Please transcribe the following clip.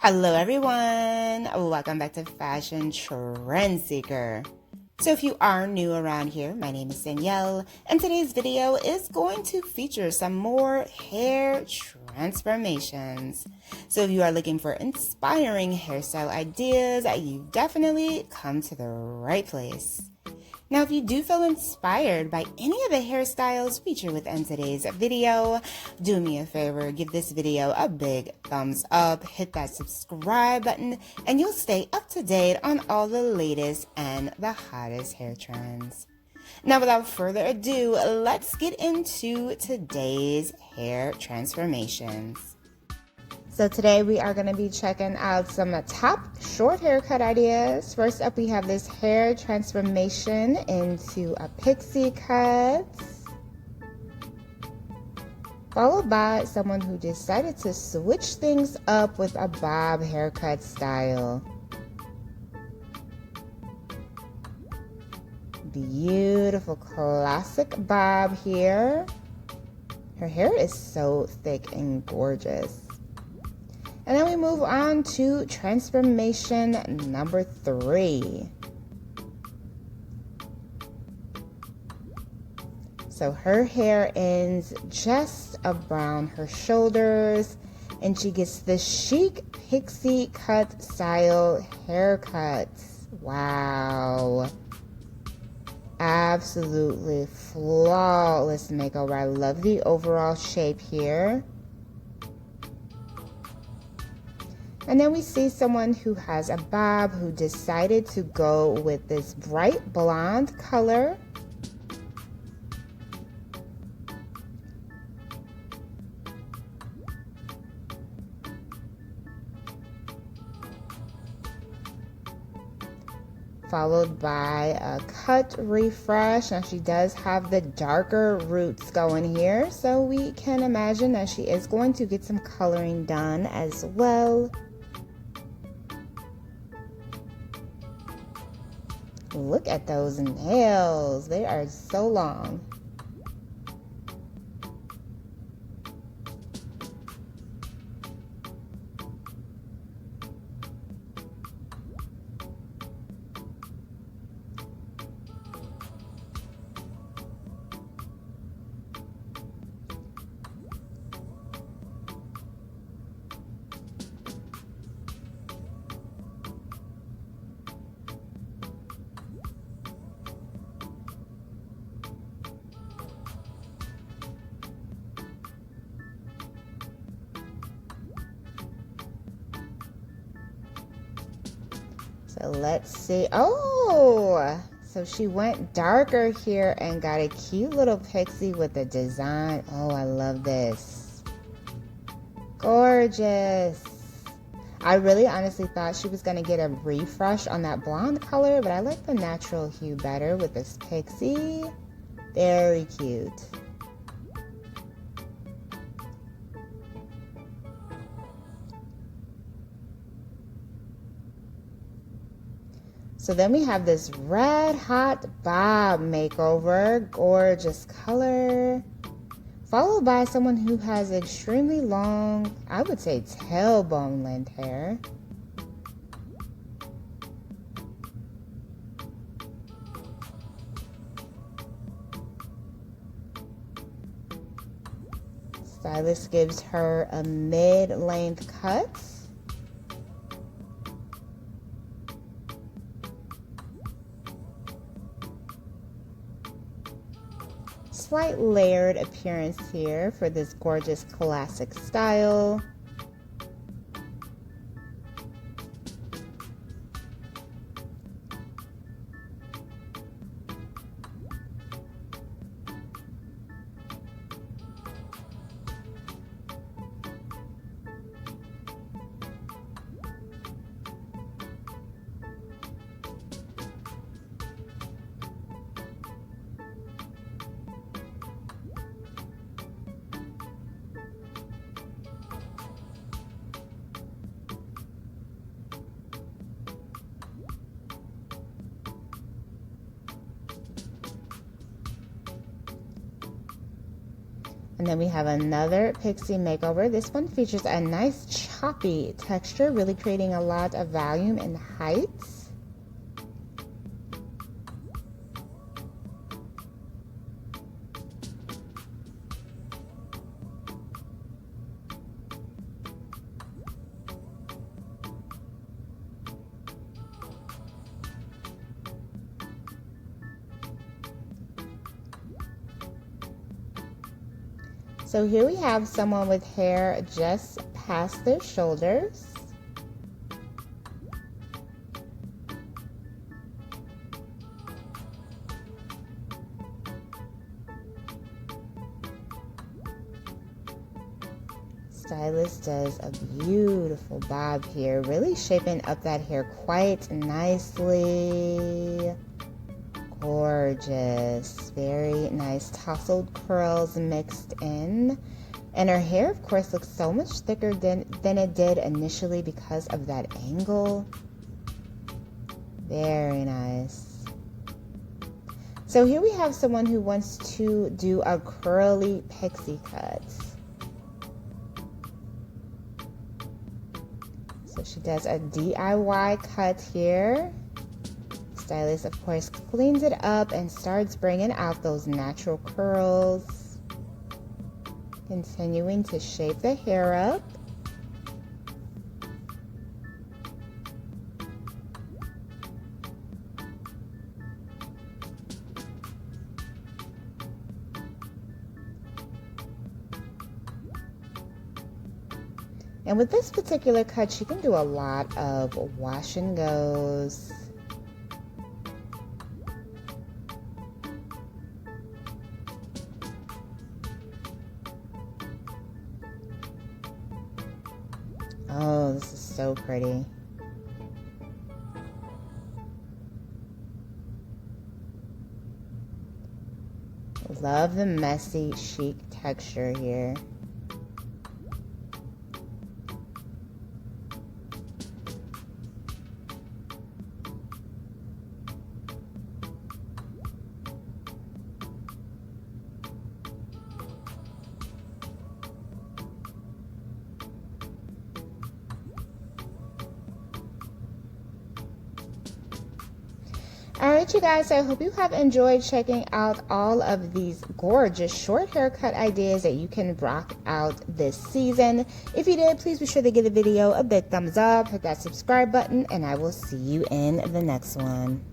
Hello everyone, welcome back to Fashion Trend Seeker. So if you are new around here, my name is Danielle, and today's video is going to feature some more hair transformations. So if you are looking for inspiring hairstyle ideas, you've definitely come to the right place. Now, if you do feel inspired by any of the hairstyles featured within today's video, do me a favor, give this video a big thumbs up, hit that subscribe button, and you'll stay up to date on all the latest and the hottest hair trends. Now, without further ado, let's get into today's hair transformations. So today we are going to be checking out some top short haircut ideas. First up, we have this hair transformation into a pixie cut, followed by someone who decided to switch things up with a bob haircut style. Beautiful classic bob here. Her hair is so thick and gorgeous. And then we move on to transformation number 3. So her hair ends just around her shoulders, and she gets the chic pixie cut style haircut. Wow. Absolutely flawless makeover. I love the overall shape here. And then we see someone who has a bob who decided to go with this bright blonde color. Followed by a cut refresh. Now she does have the darker roots going here, so we can imagine that she is going to get some coloring done as well. Look at those nails, they are so long. So let's see. Oh, so she went darker here and got a cute little pixie with a design. Oh, I love this. Gorgeous. I really honestly thought she was going to get a refresh on that blonde color, but I like the natural hue better with this pixie. Very cute. So then we have this red hot bob makeover, gorgeous color, followed by someone who has extremely long, I would say tailbone length hair. Stylist gives her a mid-length cut. Slight layered appearance here for this gorgeous classic style. And then we have another Pixie makeover. This one features a nice toppy texture, really creating a lot of volume and height. So here we have someone with hair just past their shoulders. Stylist does a beautiful bob here, really shaping up that hair quite nicely. Gorgeous, very nice tousled curls mixed in, and her hair of course looks so much thicker than it did initially because of that angle. Very nice. So here we have someone who wants to do a curly pixie cut. So she does a DIY cut here. Stylist of course cleans it up and starts bringing out those natural curls, continuing to shape the hair up. And with this particular cut, she can do a lot of wash and goes. Oh, this is so pretty. Love the messy, chic texture here. Alright you guys, so I hope you have enjoyed checking out all of these gorgeous short haircut ideas that you can rock out this season. If you did, please be sure to give the video a big thumbs up, hit that subscribe button, and I will see you in the next one.